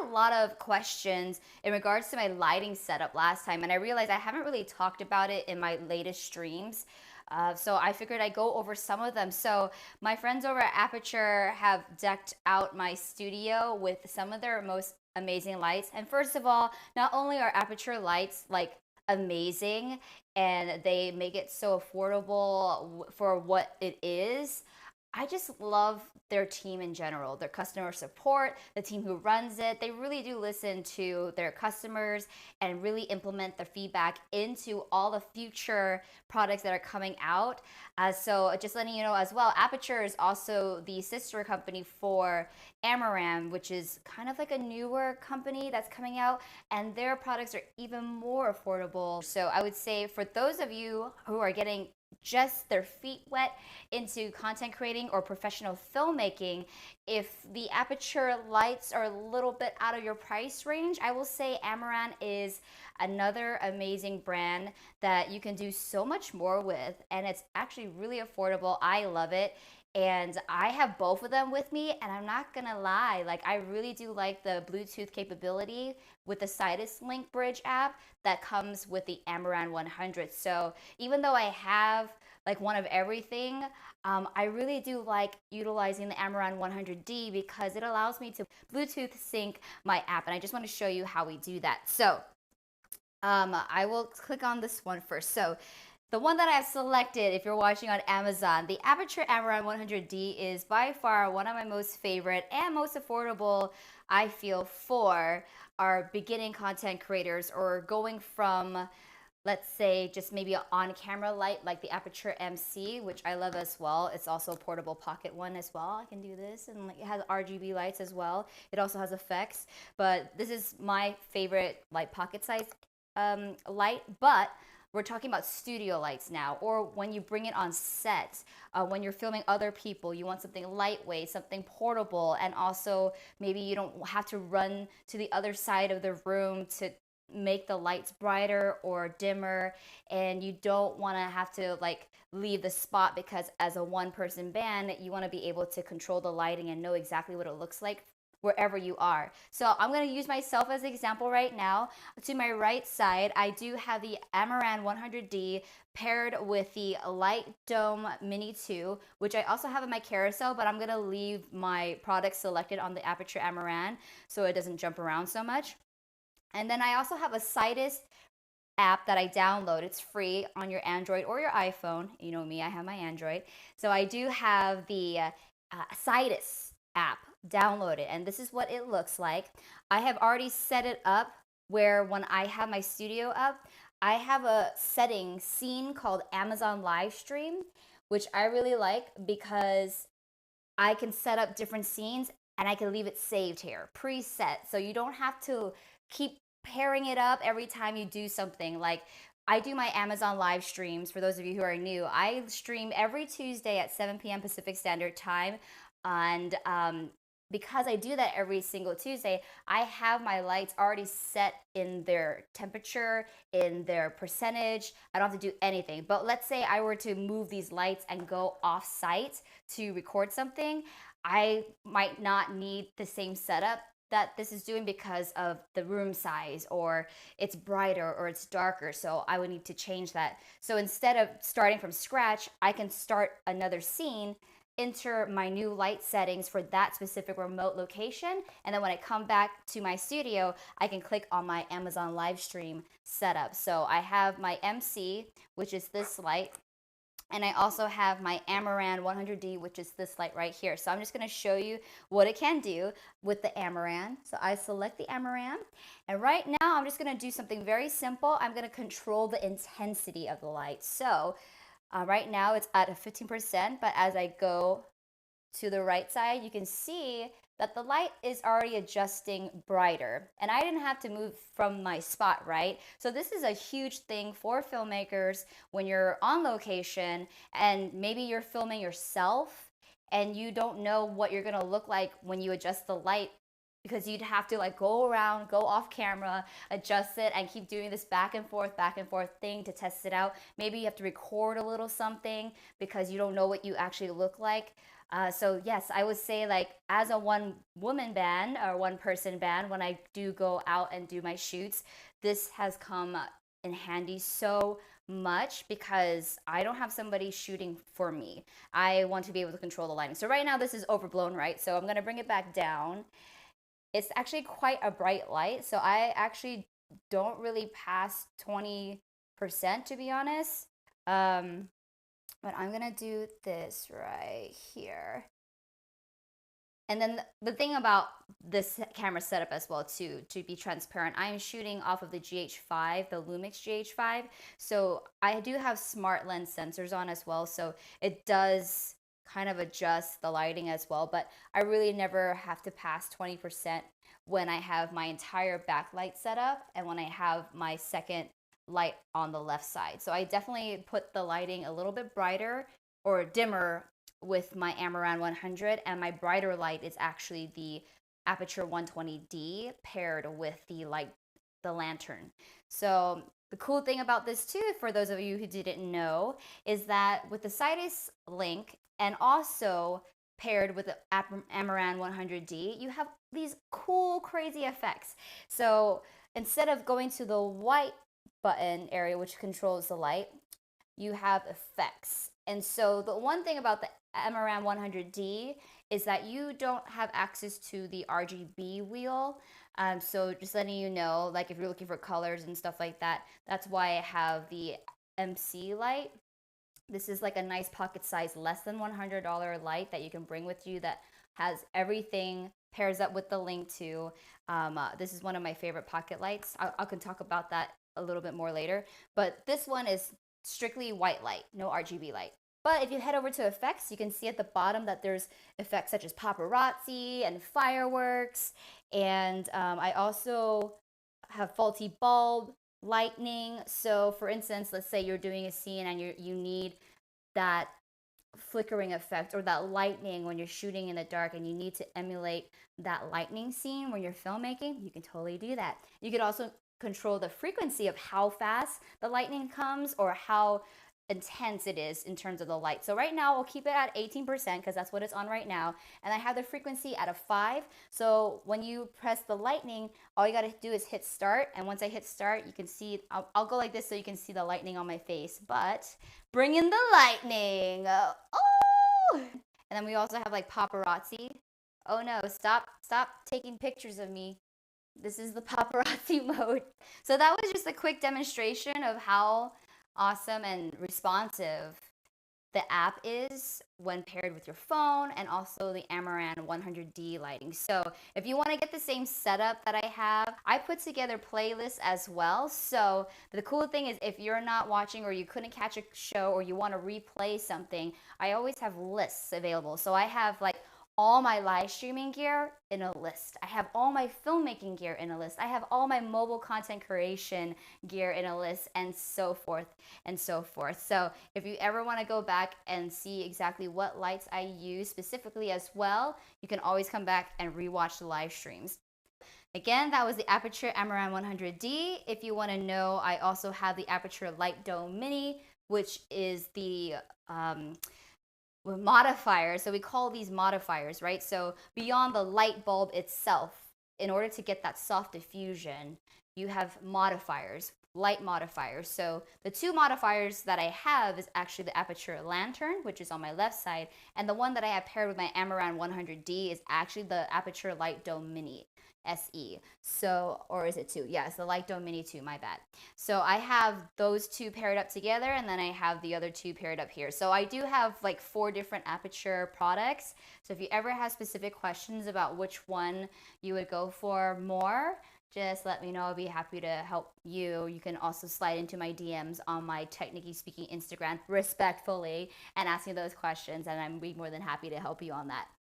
a lot of questions in regards to my lighting setup last time, and I realized I haven't really talked about it in my latest streams. So I figured I'd go over some of them. So my friends over at Aputure have decked out my studio with some of their most amazing lights. And first of all, not only are Aputure lights like amazing and they make it so affordable for what it is, I just love their team in general, their customer support, the team who runs it. They really do listen to their customers and really implement their feedback into all the future products that are coming out. So just letting you know as well, Aputure is also the sister company for Amaran, which is kind of like a newer company that's coming out, and their products are even more affordable. So I would say for those of you who are getting just their feet wet into content creating or professional filmmaking, if the Aputure lights are a little bit out of your price range, I will say Amaran is another amazing brand that you can do so much more with, and it's actually really affordable. I love it. And I have both of them with me, and I'm not gonna lie, like I really do like the Bluetooth capability with the Sidus Link Bridge app that comes with the Amaran 100. So even though I have like one of everything, I really do like utilizing the Amaran 100D because it allows me to Bluetooth sync my app, and I just want to show you how we do that. So I will click on this one first. So the one that I've selected, if you're watching on Amazon, the Aputure Amaran 100D is by far one of my most favorite and most affordable, I feel, for our beginning content creators or going from, let's say, just maybe an on-camera light like the Aputure MC, which I love as well. It's also a portable pocket one as well. I can do this, and like it has RGB lights as well. It also has effects, but this is my favorite like pocket size light. But we're talking about studio lights now, or when you bring it on set, when you're filming other people, you want something lightweight, something portable, and also maybe you don't have to run to the other side of the room to make the lights brighter or dimmer, and you don't want to have to like leave the spot because as a one-person band, you want to be able to control the lighting and know exactly what it looks like wherever you are. So I'm going to use myself as an example right now. To my right side, I do have the Amaran 100D paired with the Light Dome Mini 2, which I also have in my carousel, but I'm going to leave my product selected on the Aputure Amaran so it doesn't jump around so much. And then I also have a Sidus app that I download. It's free on your Android or your iPhone. You know me, I have my Android. So I do have the Sidus app downloaded, and this is what it looks like. I have already set it up where when I have my studio up, I have a setting scene called Amazon Live Stream, which I really like because I can set up different scenes and I can leave it saved here, preset. So you don't have to keep pairing it up every time you do something. Like I do my Amazon live streams. For those of you who are new, I stream every Tuesday at 7 p.m. Pacific Standard Time. And because I do that every single Tuesday, I have my lights already set in their temperature, in their percentage. I don't have to do anything. But let's say I were to move these lights and go off site to record something, I might not need the same setup that this is doing because of the room size, or it's brighter or it's darker. So I would need to change that. So instead of starting from scratch, I can start another scene, enter my new light settings for that specific remote location, and then when I come back to my studio, I can click on my Amazon live stream setup. So I have my MC, which is this light, and I also have my Amaran 100D, which is this light right here. So I'm just going to show you what it can do with the Amaran. So I select the Amaran, and right now I'm just going to do something very simple. I'm going to control the intensity of the light. So right now it's at a 15%, but as I go to the right side, you can see that the light is already adjusting brighter, and I didn't have to move from my spot, right? So this is a huge thing for filmmakers when you're on location and maybe you're filming yourself and you don't know what you're gonna look like when you adjust the light, because you'd have to like go around, go off camera, adjust it, and keep doing this back and forth thing to test it out. Maybe you have to record a little something because you don't know what you actually look like. So yes, I would say like as a one woman band or one person band, when I do go out and do my shoots, this has come in handy so much because I don't have somebody shooting for me. I want to be able to control the lighting. So right now this is overblown, right? So I'm gonna bring it back down. It's actually quite a bright light, so I actually don't really pass 20% to be honest. Um, but I'm gonna do this right here. And then the thing about this camera setup as well too, to be transparent, I am shooting off of the GH5, the Lumix GH5. So I do have smart lens sensors on as well. So it does kind of adjust the lighting as well. But I really never have to pass 20% when I have my entire backlight set up and when I have my second light on the left side. So I definitely put the lighting a little bit brighter or dimmer with my Amaran 100, and my brighter light is actually the Aputure 120D paired with the lantern. So the cool thing about this too, for those of you who didn't know, is that with the Sidus link and also paired with the Amaran 100D, you have these cool, crazy effects. So instead of going to the white button area, which controls the light, you have effects. And so the one thing about the Amaran 100D is that you don't have access to the RGB wheel. So just letting you know, like if you're looking for colors and stuff like that, that's why I have the MC light. This is like a nice pocket size, less than $100 light that you can bring with you that has everything, pairs up with the link to. This is one of my favorite pocket lights. I can talk about that a little bit more later. But this one is strictly white light, no RGB light. But if you head over to effects, you can see at the bottom that there's effects such as paparazzi and fireworks. And I also have faulty bulb, lightning. So for instance, let's say you're doing a scene and you need that flickering effect or that lightning when you're shooting in the dark and you need to emulate that lightning scene when you're filmmaking, you can totally do that. You could also control the frequency of how fast the lightning comes or how intense it is in terms of the light. So right now I'll keep it at 18% because that's what it's on right now. And I have the frequency at a 5. So when you press the lightning, all you got to do is hit start. And once I hit start, you can see, I'll go like this so you can see the lightning on my face. But bring in the lightning. Oh! And then we also have like paparazzi. Oh no, stop taking pictures of me. This is the paparazzi mode. So that was just a quick demonstration of how awesome and responsive the app is when paired with your phone and also the Amaran 100D lighting. So if you want to get the same setup that I have, I put together playlists as well. So the cool thing is if you're not watching or you couldn't catch a show or you want to replay something, I always have lists available. So I have like all my live streaming gear in a list. I have all my filmmaking gear in a list. I have all my mobile content creation gear in a list, and so forth and so forth. So if you ever want to go back and see exactly what lights I use specifically as well, you can always come back and rewatch the live streams. Again, that was the Aputure Amaran 100D. If you want to know, I also have the Aputure Light Dome Mini, which is the modifiers. So we call these modifiers, right? So beyond the light bulb itself, in order to get that soft diffusion, you have modifiers, light modifiers. So the two modifiers that I have is actually the Aputure lantern, which is on my left side, and the one that I have paired with my Amaran 100D is actually the Aputure Light Dome Mini SE. So, or is it 2? Yeah, it's the Light Dome Mini 2, my bad. So I have those two paired up together, and then I have the other two paired up here. So I do have like 4 different Aputure products. So if you ever have specific questions about which one you would go for more, just let me know. I'll be happy to help you. You can also slide into my DMs on my TechNicki Speaking Instagram respectfully and ask me those questions, and I'm be more than happy to help you on that.